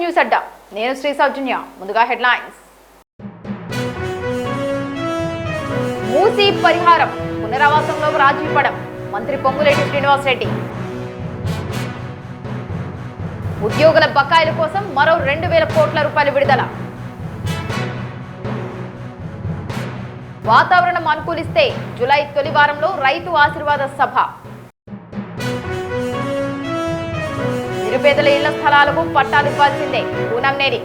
News అడ్డా నేను శ్రీ సౌజన్య. ముందుగా headlines. Musi పరిహారం పునరావాసంలో రాజీ పడం మంత్రి పొంగులేటి శ్రీనివాసరెడ్డి. ఉద్యోగుల బకాయిల కోసం మరో 2,000 కోట్ల రూపాయలు విడుదల. వాతావరణం అనుకూలిస్తే జూలై తొలి వారంలో రైతు ఆశీర్వాద సభ. నిరుపేదల ఇళ్ల స్థలాలకు పట్టాలు ఇవ్వాల్సిందే పూనంనేని.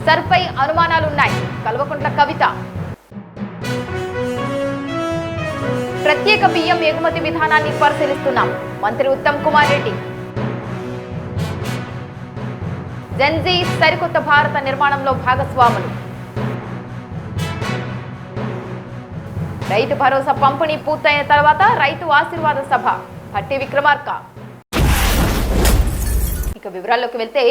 సర్పై అనుమానాలున్నాయి కల్వకుంట్ల కవిత. ప్రత్యేక బియ్యం ఎగుమతి విధానాన్ని పరిశీలిస్తున్నాం మంత్రి ఉత్తమ్ కుమార్ రెడ్డి. జెన్జీ సరికొత్త భారత నిర్మాణంలో భాగస్వాములు. రైతు భరోసా పంపిణీ పూర్తయిన తర్వాత రైతు ఆశీర్వాద సభ భట్టి విక్రమార్క. ఇక వివరాల్లోకి వెళ్తే,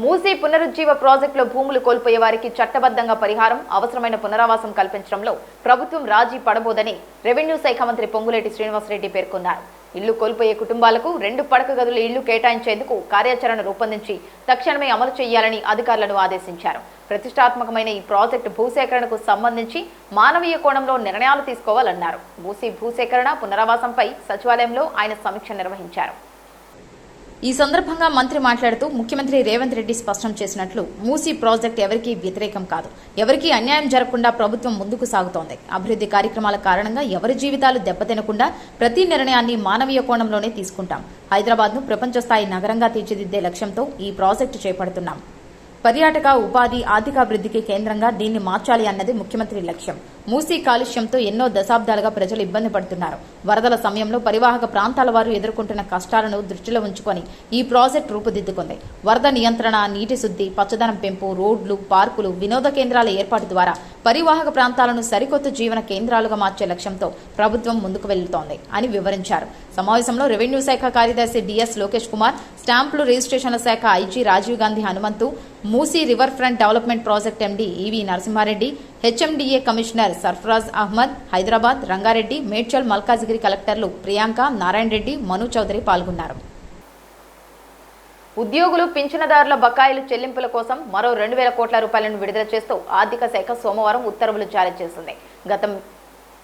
మూసీ పునరుజ్జీవ ప్రాజెక్టులో భూములు కోల్పోయే వారికి చట్టబద్ధంగా పరిహారం, అవసరమైన పునరావాసం కల్పించడంలో ప్రభుత్వం రాజీ పడబోదని రెవెన్యూ శాఖ మంత్రి పొంగులేటి శ్రీనివాసరెడ్డి పేర్కొన్నారు. ఇల్లు కోల్పోయే కుటుంబాలకు 2 పడక గదుల ఇళ్లు కేటాయించేందుకు కార్యాచరణ రూపొందించి తక్షణమే అమలు చేయాలని అధికారులను ఆదేశించారు. ప్రతిష్టాత్మకమైన ఈ ప్రాజెక్టు భూసేకరణకు సంబంధించి మానవీయ కోణంలో నిర్ణయాలు తీసుకోవాలన్నారు. మూసీ భూసేకరణ పునరావాసంపై సచివాలయంలో ఆయన సమీక్ష నిర్వహించారు. ఈ సందర్భంగా మంత్రి మాట్లాడుతూ, ముఖ్యమంత్రి రేవంత్ రెడ్డి స్పష్టం చేసినట్లు మూసీ ప్రాజెక్టు ఎవరికీ వ్యతిరేకం కాదు. ఎవరికీ అన్యాయం జరగకుండా ప్రభుత్వం ముందుకు సాగుతోంది. అభివృద్ధి కార్యక్రమాల కారణంగా ఎవరి జీవితాలు దెబ్బతినకుండా ప్రతి నిర్ణయాన్ని మానవీయ కోణంలోనే తీసుకుంటాం. హైదరాబాద్ను ప్రపంచ స్థాయి నగరంగా తీర్చిదిద్దే లక్ష్యంతో ఈ ప్రాజెక్టు చేపడుతున్నాం. పర్యాటక, ఉపాధి, ఆర్థికాభివృద్ధికి కేంద్రంగా దీన్ని మార్చాలి అన్నది ముఖ్యమంత్రి లక్ష్యం. మూసీ కాలుష్యంతో ఎన్నో దశాబ్దాలుగా ప్రజలు ఇబ్బంది పడుతున్నారు. వరదల సమయంలో పరివాహక ప్రాంతాల వారు ఎదుర్కొంటున్న కష్టాలను దృష్టిలో ఉంచుకొని ఈ ప్రాజెక్టు రూపుదిద్దుకుంది. వరద నియంత్రణ, నీటి శుద్ధి, పచ్చదనం పెంపు, రోడ్లు, పార్కులు, వినోద కేంద్రాల ఏర్పాటు ద్వారా పరివాహక ప్రాంతాలను సరికొత్త జీవన కేంద్రాలుగా మార్చే లక్ష్యంతో ప్రభుత్వం ముందుకు వెళ్తోంది అని వివరించారు. సమావేశంలో రెవెన్యూ శాఖ కార్యదర్శి డిఎస్ లోకేష్ కుమార్, స్టాంపులు రిజిస్ట్రేషన్ల శాఖ IG Rajiv Gandhi Hanumanthu, Musi river front development project MD EV Narasimha Reddy, HMDA commissioner Sarfaraz Ahmed, Hyderabad, Rangareddy, Medchal, Malkajgiri కలెక్టర్లు ప్రియాంక, నారాయణ రెడ్డి, మను చౌదరి పాల్గొన్నారు. ఉద్యోగులు, పింఛనదారుల బకాయిలు చెల్లింపుల కోసం మరో 2,000 కోట్ల రూపాయలను విడుదల చేస్తూ ఆర్థిక శాఖ సోమవారం ఉత్తర్వులు జారీ చేసింది.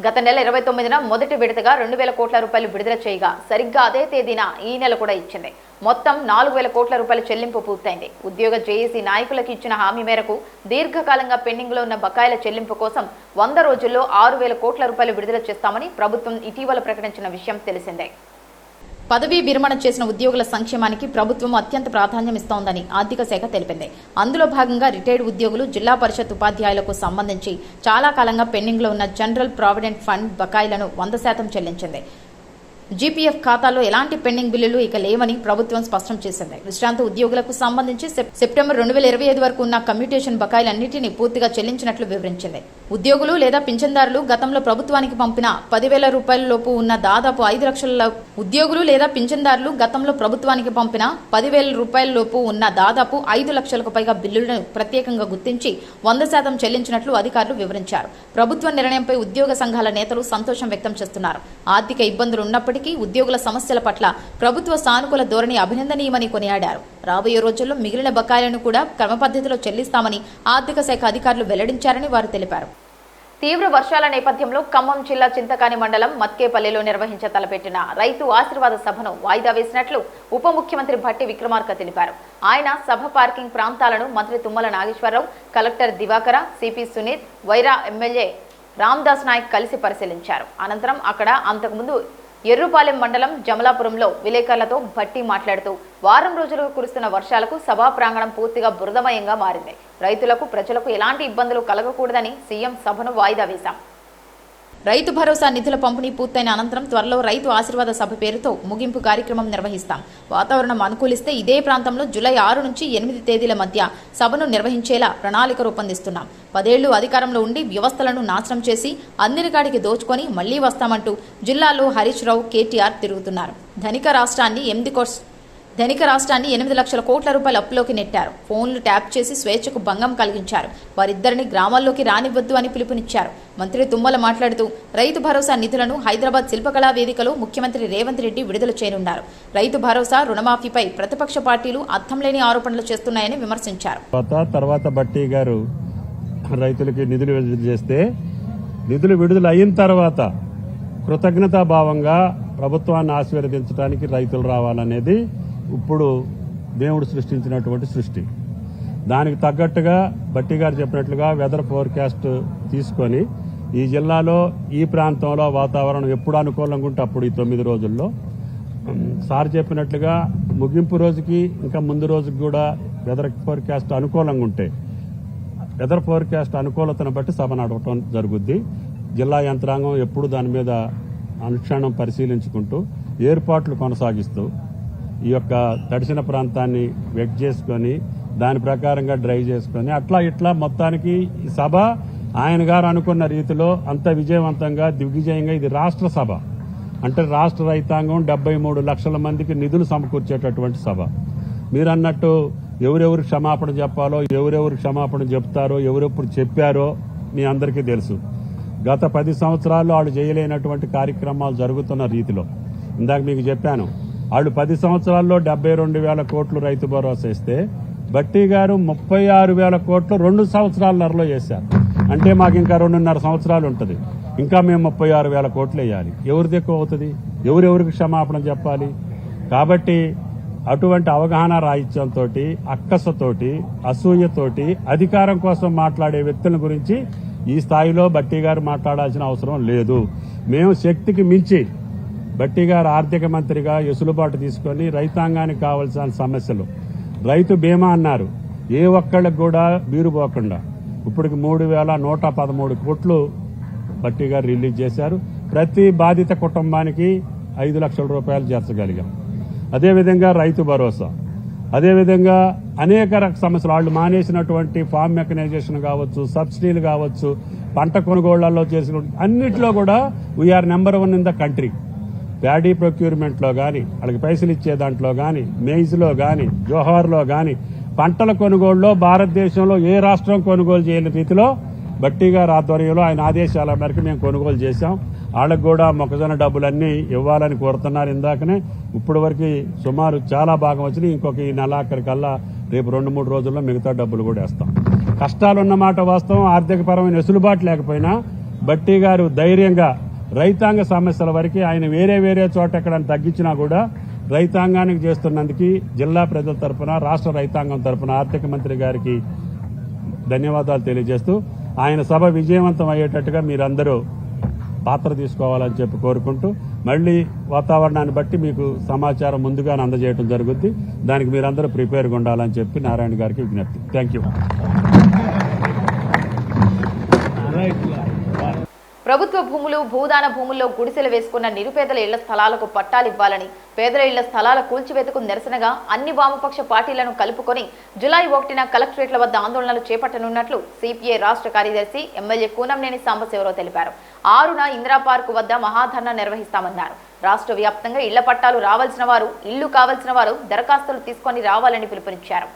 గత నెల 29న మొదటి విడతగా 2,000 కోట్ల రూపాయలు విడుదల చేయగా సరిగ్గా అదే తేదీన ఈ నెల కూడా ఇచ్చింది. మొత్తం 4,000 కోట్ల రూపాయల చెల్లింపు పూర్తయింది. ఉద్యోగ జేఏసీ నాయకులకు ఇచ్చిన హామీ మేరకు దీర్ఘకాలంగా పెండింగ్లో ఉన్న బకాయిల చెల్లింపు కోసం 100 రోజుల్లో 6,000 కోట్ల రూపాయలు విడుదల చేస్తామని ప్రభుత్వం ఇటీవల ప్రకటించిన విషయం తెలిసిందే. పదవీ విరమణ చేసిన ఉద్యోగుల సంక్షేమానికి ప్రభుత్వం అత్యంత ప్రాధాన్యం ఇస్తోందని ఆర్థిక శాఖ తెలిపింది. అందులో భాగంగా రిటైర్డ్ ఉద్యోగులు, జిల్లా పరిషత్ ఉపాధ్యాయులకు సంబంధించి చాలా కాలంగా పెండింగ్లో ఉన్న జనరల్ ప్రావిడెంట్ ఫండ్ బకాయిలను 100% చెల్లించింది. జీపీఎఫ్ ఖాతాలో ఎలాంటి పెండింగ్ బిల్లులు ఇక లేవని ప్రభుత్వం స్పష్టం చేసింది. విశ్రాంత ఉద్యోగులకు సంబంధించి సెప్టెంబర్ 2025 వరకు ఉన్న కమ్యూటేషన్ బకాయిలన్నింటినీ పూర్తిగా చెల్లించినట్లు వివరించింది. ఉద్యోగులు లేదా పింఛన్దారులు గతంలో ప్రభుత్వానికి పంపిన 10,000 రూపాయల లోపు ఉన్న దాదాపు 5 లక్షల ఉద్యోగులు లేదా పింఛన్దారులు గతంలో ప్రభుత్వానికి పంపిన 10,000 రూపాయల లోపు ఉన్న దాదాపు 5 లక్షలకు పైగా బిల్లులను ప్రత్యేకంగా గుర్తించి 100% చెల్లించినట్లు అధికారులు వివరించారు. ప్రభుత్వ నిర్ణయంపై ఉద్యోగ సంఘాల నేతలు సంతోషం వ్యక్తం చేస్తున్నారు. ఆర్థిక ఇబ్బందులు ఉన్నప్పటికీ ఉద్యోగుల సమస్యల పట్ల ప్రభుత్వ సానుకూల ధోరణి అభినందనీయమని కొనియాడారు. రాబోయే రోజుల్లో మిగిలిన బకాయిలను కూడా క్రమపద్ధతిలో చెల్లిస్తామని ఆర్థిక శాఖ అధికారులు వెల్లడించారని వారు తెలిపారు. తీవ్ర వర్షాల నేపథ్యంలో ఖమ్మం జిల్లా చింతకాని మండలం మత్కేపల్లిలో నిర్వహించ తలపెట్టిన రైతు ఆశీర్వాద సభను వాయిదా వేసినట్లు ఉప ముఖ్యమంత్రి భట్టి విక్రమార్క తెలిపారు. ఆయన సభ పార్కింగ్ ప్రాంతాలను మంత్రి Tummala Nageswara Rao, collector Divakara, CP Suneeth, Wyra MLA Ramdas Naik కలిసి పరిశీలించారు. అనంతరం అక్కడ అంతకుముందు ఎర్రుపాలెం మండలం జమలాపురంలో విలేకరులతో భట్టి మాట్లాడుతూ, వారం రోజులుగా కురుస్తున్న వర్షాలకు సభా ప్రాంగణం పూర్తిగా బురదమయంగా మారింది. రైతులకు, ప్రజలకు ఎలాంటి ఇబ్బందులు కలగకూడదని సీఎం సభను వాయిదా వేశాం. రైతు భరోసా నిధుల పంపిణీ పూర్తయిన అనంతరం త్వరలో రైతు ఆశీర్వాద సభ పేరుతో ముగింపు కార్యక్రమం నిర్వహిస్తాం. వాతావరణం అనుకూలిస్తే ఇదే ప్రాంతంలో జూలై 6 నుంచి 8 తేదీల మధ్య సభను నిర్వహించేలా ప్రణాళిక రూపొందిస్తున్నాం. 10 ఏళ్లు అధికారంలో ఉండి వ్యవస్థలను నాశనం చేసి అందిన కాడికి దోచుకొని మళ్లీ వస్తామంటూ జిల్లాలో హరీష్ రావు, కేటీఆర్ తిరుగుతున్నారు. ధనిక రాష్ట్రాన్ని ధనిక రాష్ట్రాన్ని 8 లక్షల కోట్ల రూపాయల అప్పులోకి నెట్టారు. ఫోన్లు ట్యాప్ చేసి స్వేచ్ఛకు భంగం కలిగించారు. వారిద్దరిని గ్రామాల్లోకి రానివ్వద్దు అని పిలుపునిచ్చారు. మంత్రి తుమ్మల మాట్లాడుతూ రైతు భరోసా నిధులను హైదరాబాద్ శిల్పకళా వేదికలో ముఖ్యమంత్రి రేవంత్ రెడ్డి విడుదల చేయనున్నారు. రైతు భరోసా రుణమాఫీపై ప్రతిపక్ష పార్టీలు అర్థంలేని ఆరోపణలు చేస్తున్నాయని విమర్శించారు. తర్వాత బట్టి గారు రైతులకి నిధులు విడుదల చేస్తే నిధులు విడుదల అయిన తర్వాత కృతజ్ఞతాభావంగా ప్రభుత్వాన్ని ఆశీర్వదించడానికి రైతులు రావాలనేది ఇప్పుడు దేవుడు సృష్టించినటువంటి సృష్టి. దానికి తగ్గట్టుగా బట్టి గారు చెప్పినట్లుగా వెదర్ ఫోర్కాస్ట్ తీసుకొని ఈ జిల్లాలో ఈ ప్రాంతంలో వాతావరణం ఎప్పుడు అనుకూలంగా ఉంటే అప్పుడు ఈ 9 రోజుల్లో సార్ చెప్పినట్లుగా ముగింపు రోజుకి ఇంకా ముందు రోజుకి కూడా వెదర్ ఫోర్కాస్ట్ అనుకూలంగా ఉంటే వెదర్ ఫోర్కాస్ట్ అనుకూలతను బట్టి సభ నడవటం జరుగుద్ది. జిల్లా యంత్రాంగం ఎప్పుడు దాని మీద అనుక్షణం పరిశీలించుకుంటూ ఏర్పాట్లు కొనసాగిస్తూ ఈ యొక్క తడిసిన ప్రాంతాన్ని వెట్ చేసుకొని దాని ప్రకారంగా డ్రైవ్ చేసుకొని అట్లా ఇట్లా మొత్తానికి ఈ సభ ఆయన గారు అనుకున్న రీతిలో అంత విజయవంతంగా దిగ్విజయంగా ఇది రాష్ట్ర సభ అంటే రాష్ట్ర రైతాంగం 73 లక్షల మందికి నిధులు సమకూర్చేటటువంటి సభ. మీరు అన్నట్టు ఎవరెవరు క్షమాపణ చెప్పాలో ఎవరెవరు క్షమాపణ చెప్తారో ఎవరెప్పుడు చెప్పారో మీ అందరికీ తెలుసు. గత 10 సంవత్సరాల్లో వాళ్ళు చేయలేనటువంటి కార్యక్రమాలు జరుగుతున్న రీతిలో ఇందాక మీకు చెప్పాను. వాళ్ళు 10 సంవత్సరాల్లో 72,000 కోట్లు రైతు భరోసా ఇస్తే బట్టి గారు 36,000 కోట్లు 2 సంవత్సరాలన్నరలో చేశారు. అంటే మాకు ఇంకా 2.5 సంవత్సరాలు ఉంటుంది. ఇంకా మేము 36,000 కోట్లు వేయాలి. ఎవరిది ఎక్కువ అవుతుంది? ఎవరెవరికి క్షమాపణ చెప్పాలి? కాబట్టి అటువంటి అవగాహన రాహిత్యంతో అక్కసతోటి అసూయతోటి అధికారం కోసం మాట్లాడే వ్యక్తుల గురించి ఈ స్థాయిలో బట్టి గారు మాట్లాడాల్సిన అవసరం లేదు. మేము శక్తికి మించి బట్టి గారు ఆర్థిక మంత్రిగా వెసులుబాటు తీసుకొని రైతాంగానికి కావాల్సిన సమస్యలు రైతు బీమా అన్నారు. ఏ ఒక్కళ్ళకి కూడా బీరుపోకుండా ఇప్పటికి 3,113 కోట్లు బట్టి గారు రిలీజ్ చేశారు. ప్రతి బాధిత కుటుంబానికి 5 లక్షల రూపాయలు చేర్చగలిగాం. అదేవిధంగా రైతు భరోసా, అదేవిధంగా అనేక సమస్యలు వాళ్ళు మానేసినటువంటి ఫార్మ్ మెకనైజేషన్ కావచ్చు, సబ్సిడీలు కావచ్చు, పంట కొనుగోళ్లలో చేసిన అన్నిట్లో కూడా we're number 1 in the country. Paddy ప్రొక్యూర్మెంట్లో కానీ వాళ్ళకి పైసలు ఇచ్చే దాంట్లో కానీ మెయిజ్లో కానీ జోహార్లో కానీ పంటల కొనుగోలులో భారతదేశంలో ఏ రాష్ట్రం కొనుగోలు చేయని రీతిలో బట్టి గారి ఆధ్వర్యంలో ఆయన ఆదేశాల మేరకు మేము కొనుగోలు చేశాం. వాళ్ళకు కూడా మొక్కజొన్న డబ్బులన్నీ ఇవ్వాలని కోరుతున్నారు. ఇందాకనే ఇప్పటి వరకు సుమారు చాలా భాగం వచ్చినాయి. ఇంకొక ఈ నెలాఖరికల్లా రేపు 2-3 రోజుల్లో మిగతా డబ్బులు కూడా వేస్తాం. కష్టాలున్నమాట వాస్తవం. ఆర్థికపరమైన వెసులుబాటు లేకపోయినా బట్టి గారు ధైర్యంగా రైతాంగ సమస్యల వరకు ఆయన వేరే చోట ఎక్కడైనా తగ్గించినా కూడా రైతాంగానికి చేస్తున్నందుకు జిల్లా ప్రజల తరఫున రాష్ట్ర రైతాంగం తరఫున ఆర్థిక మంత్రి గారికి ధన్యవాదాలు తెలియజేస్తూ ఆయన సభ విజయవంతం అయ్యేటట్టుగా మీరందరూ పాత్ర తీసుకోవాలని చెప్పి కోరుకుంటూ మళ్లీ వాతావరణాన్ని బట్టి మీకు సమాచారం ముందుగానే అందజేయడం జరుగుద్ది. దానికి మీరందరూ ప్రిపేర్గా ఉండాలని చెప్పి నారాయణ గారికి విజ్ఞప్తి. Thank you. ప్రభుత్వ భూములు భూదాన భూముల్లో గుడిసెలు వేసుకున్న నిరుపేదల ఇళ్ల స్థలాలకు పట్టాలు ఇవ్వాలని, పేదల ఇళ్ల స్థలాల కూల్చివేతకు నిరసనగా అన్ని వామపక్ష పార్టీలను కలుపుకొని జులై 1న కలెక్టరేట్ల వద్ద ఆందోళనలు చేపట్టనున్నట్లు సిపిఐ రాష్ట్ర కార్యదర్శి ఎమ్మెల్యే కూనంనేని సాంబశివరావు తెలిపారు. 6న ఇందిరా పార్కు వద్ద మహాధర్నా నిర్వహిస్తామన్నారు. రాష్ట్ర వ్యాప్తంగా ఇళ్ల పట్టాలు రావాల్సిన వారు, ఇళ్లు కావాల్సిన వారు దరఖాస్తులు తీసుకొని రావాలని పిలుపునిచ్చారు.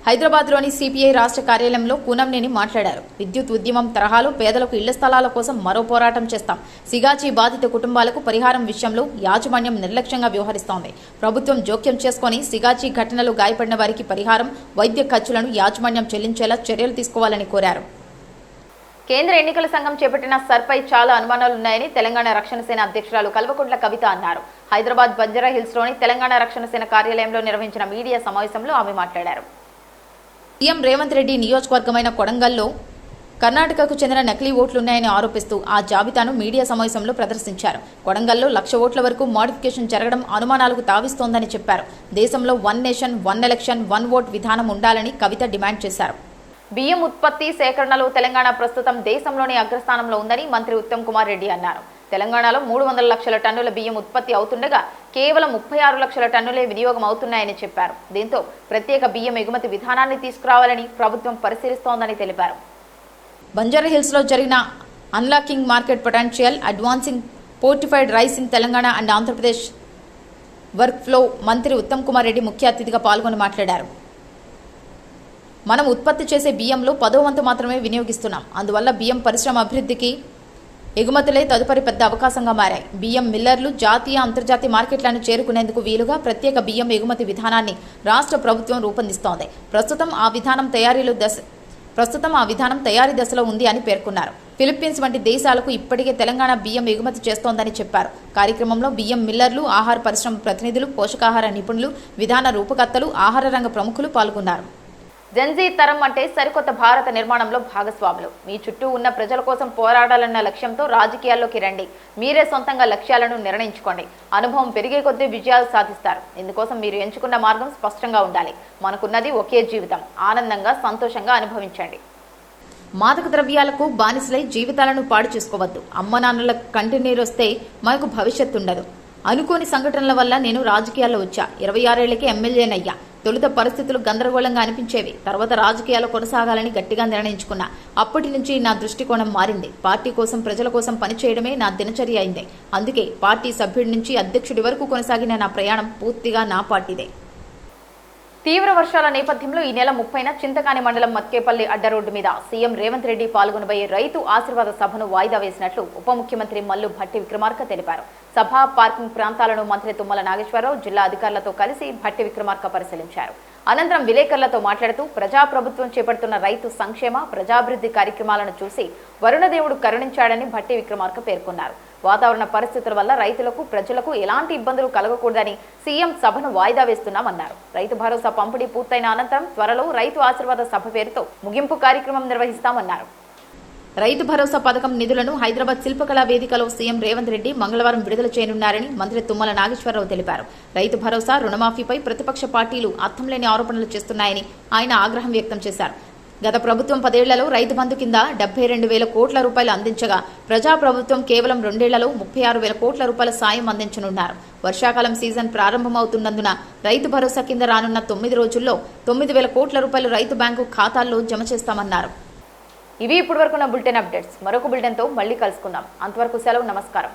హైదరాబాద్లోని సిపిఐ రాష్ట్ర కార్యాలయంలో కూనంనేని మాట్లాడారు. విద్యుత్ ఉద్యమం తరహాలో పేదలకు ఇళ్ల స్థలాల కోసం మరో పోరాటం చేస్తాం. సిగాచి బాధిత కుటుంబాలకు పరిహారం విషయంలో యాజమాన్యం నిర్లక్ష్యంగా వ్యవహరిస్తోంది. ప్రభుత్వం జోక్యం చేసుకుని సిగాచి ఘటనలో గాయపడిన వారికి పరిహారం, వైద్య ఖర్చులను యాజమాన్యం చెల్లించేలా చర్యలు తీసుకోవాలని కోరారు. కేంద్ర ఎన్నికల సంఘం చేపట్టిన సర్పై చాలా అనుమానాలున్నాయని తెలంగాణ రక్షణ సేన అధ్యక్షురాలు కల్వకుంట్ల కవిత అన్నారు. హైదరాబాద్ బంజారా హిల్స్లోని తెలంగాణ రక్షణ సేన కార్యాలయంలో నిర్వహించిన మీడియా సమావేశంలో ఆమె మాట్లాడారు. సీఎం రేవంత్ రెడ్డి నియోజకవర్గమైన కొడంగల్లో కర్ణాటకకు చెందిన నకిలీ ఓట్లున్నాయని ఆరోపిస్తూ ఆ జాబితాను మీడియా సమావేశంలో ప్రదర్శించారు. కొడంగల్లో 1,00,000 ఓట్ల వరకు మోడిఫికేషన్ జరగడం అనుమానాలకు తావిస్తోందని చెప్పారు. దేశంలో 1 నేషన్ 1 ఎలక్షన్ 1 ఓట్ విధానం ఉండాలని కవిత డిమాండ్ చేశారు. బియ్యం ఉత్పత్తి సేకరణలో తెలంగాణ ప్రస్తుతం దేశంలోనే అగ్రస్థానంలో ఉందని మంత్రి ఉత్తమ్ కుమార్ రెడ్డి అన్నారు. తెలంగాణలో 300 లక్షల టన్నుల బియ్యం ఉత్పత్తి అవుతుండగా కేవలం 36 లక్షల టన్నులే వినియోగం అవుతున్నాయని చెప్పారు. దీంతో ప్రత్యేక బియ్యం ఎగుమతి విధానాన్ని తీసుకురావాలని ప్రభుత్వం పరిశీలిస్తోందని తెలిపారు. బంజారా హిల్స్లో జరిగిన unlocking market potential, advancing fortified rice in Telangana and Andhra Pradesh work flow మంత్రి ఉత్తమ్ కుమార్ రెడ్డి ముఖ్య అతిథిగా పాల్గొని మాట్లాడారు. మనం ఉత్పత్తి చేసే బియ్యంలో 10వ వంతు మాత్రమే వినియోగిస్తున్నాం. అందువల్ల బియ్యం పరిశ్రమ అభివృద్ధికి ఎగుమతులే తదుపరి పెద్ద అవకాశంగా మారాయి. బియ్యం మిల్లర్లు జాతీయ అంతర్జాతీయ మార్కెట్లను చేరుకునేందుకు వీలుగా ప్రత్యేక బియ్యం ఎగుమతి విధానాన్ని రాష్ట్ర ప్రభుత్వం రూపొందిస్తోంది. ప్రస్తుతం ఆ విధానం తయారీ దశలో ఉంది అని పేర్కొన్నారు. ఫిలిప్పీన్స్ వంటి దేశాలకు ఇప్పటికే తెలంగాణ బియ్యం ఎగుమతి చేస్తోందని చెప్పారు. కార్యక్రమంలో బియ్యం మిల్లర్లు, ఆహార పరిశ్రమ ప్రతినిధులు, పోషకాహార నిపుణులు, విధాన రూపకర్తలు, ఆహార రంగ ప్రముఖులు పాల్గొన్నారు. జెన్జీ తరం అంటే సరికొత్త భారత నిర్మాణంలో భాగస్వాములు. మీ చుట్టూ ఉన్న ప్రజల కోసం పోరాడాలన్న లక్ష్యంతో రాజకీయాల్లోకి రండి. మీరే సొంతంగా లక్ష్యాలను నిర్ణయించుకోండి. అనుభవం పెరిగే కొద్దీ విజయాలు సాధిస్తారు. ఇందుకోసం మీరు ఎంచుకున్న మార్గం స్పష్టంగా ఉండాలి. మనకున్నది ఒకే జీవితం. ఆనందంగా, సంతోషంగా అనుభవించండి. మాదక ద్రవ్యాలకు బానిసలై జీవితాలను పాడు చేసుకోవద్దు. అమ్మ నాన్నల కంటి నీరొస్తే మనకు భవిష్యత్తు ఉండదు. అనుకోని సంఘటనల వల్ల నేను రాజకీయాల్లో వచ్చా. 26 ఏళ్లకే ఎమ్మెల్యేనయ్యా. తొలుత పరిస్థితులు గందరగోళంగా అనిపించేవి. తర్వాత రాజకీయాల్లో కొనసాగాలని గట్టిగా నిర్ణయించుకున్నా. అప్పటి నుంచి నా దృష్టికోణం మారింది. పార్టీ కోసం, ప్రజల కోసం పనిచేయడమే నా దినచర్య అయింది. అందుకే పార్టీ సభ్యుడి నుంచి అధ్యక్షుడి వరకు కొనసాగిన నా ప్రయాణం పూర్తిగా నా పార్టీదే. తీవ్ర వర్షాల నేపథ్యంలో ఈ నెల 30న చింతకాని మండలం మత్కేపల్లి అడ్డరోడ్డు మీద సీఎం రేవంత్ రెడ్డి పాల్గొనబోయే రైతు ఆశీర్వాద సభను వాయిదా వేసినట్లు ఉప ముఖ్యమంత్రి మల్లు భట్టి విక్రమార్క తెలిపారు. సభ, పార్కింగ్ ప్రాంతాలను మంత్రి తుమ్మల నాగేశ్వరరావు జిల్లా అధికారులతో కలిసి భట్టి విక్రమార్క పరిశీలించారు. అనంతరం విలేకరులతో మాట్లాడుతూ ప్రజాప్రభుత్వం చేపడుతున్న రైతు సంక్షేమ, ప్రజాభివృద్ధి కార్యక్రమాలను చూసి వరుణదేవుడు కరుణించాడని భట్టి విక్రమార్క పేర్కొన్నారు. వాతావరణ పరిస్థితుల వల్ల రైతులకు, ప్రజలకు ఎలాంటి ఇబ్బందులు కలగకూడదని సీఎం సభను వాయిదా వేస్తున్నామన్నారు. రైతు భరోసా పంపిణీ పూర్తయిన అనంతరం త్వరలో రైతు ఆశీర్వాద సభ పేరుతో ముగింపు కార్యక్రమం నిర్వహిస్తామన్నారు. రైతు భరోసా పథకం నిధులను హైదరాబాద్ శిల్పకళా వేదికలో సీఎం రేవంత్ రెడ్డి మంగళవారం విడుదల చేయనున్నారని మంత్రి తుమ్మల నాగేశ్వరరావు తెలిపారు. రైతు భరోసా, రుణమాఫీపై ప్రతిపక్ష పార్టీలు అర్థంలేని ఆరోపణలు చేస్తున్నాయని ఆయన ఆగ్రహం వ్యక్తం చేశారు. గత ప్రభుత్వం 10 ఏళ్లలో రైతు బంధు కింద 72,000 కోట్ల రూపాయలు అందించగా ప్రజాప్రభుత్వం కేవలం 2 ఏళ్లలో 36,000 కోట్ల రూపాయల సాయం అందించనున్నారు. వర్షాకాలం సీజన్ ప్రారంభమవుతున్నందున రైతు భరోసా కింద రానున్న 9 రోజుల్లో 9,000 కోట్ల రూపాయలు రైతు బ్యాంకు ఖాతాల్లో జమ చేస్తామన్నారు. ఇవి ఇప్పటి వరకు నా బులెటిన్ అప్డేట్స్. మరొక బులెటిన్తో మళ్ళీ కలుసుకుందాం. అంతవరకు సెలవు. నమస్కారం.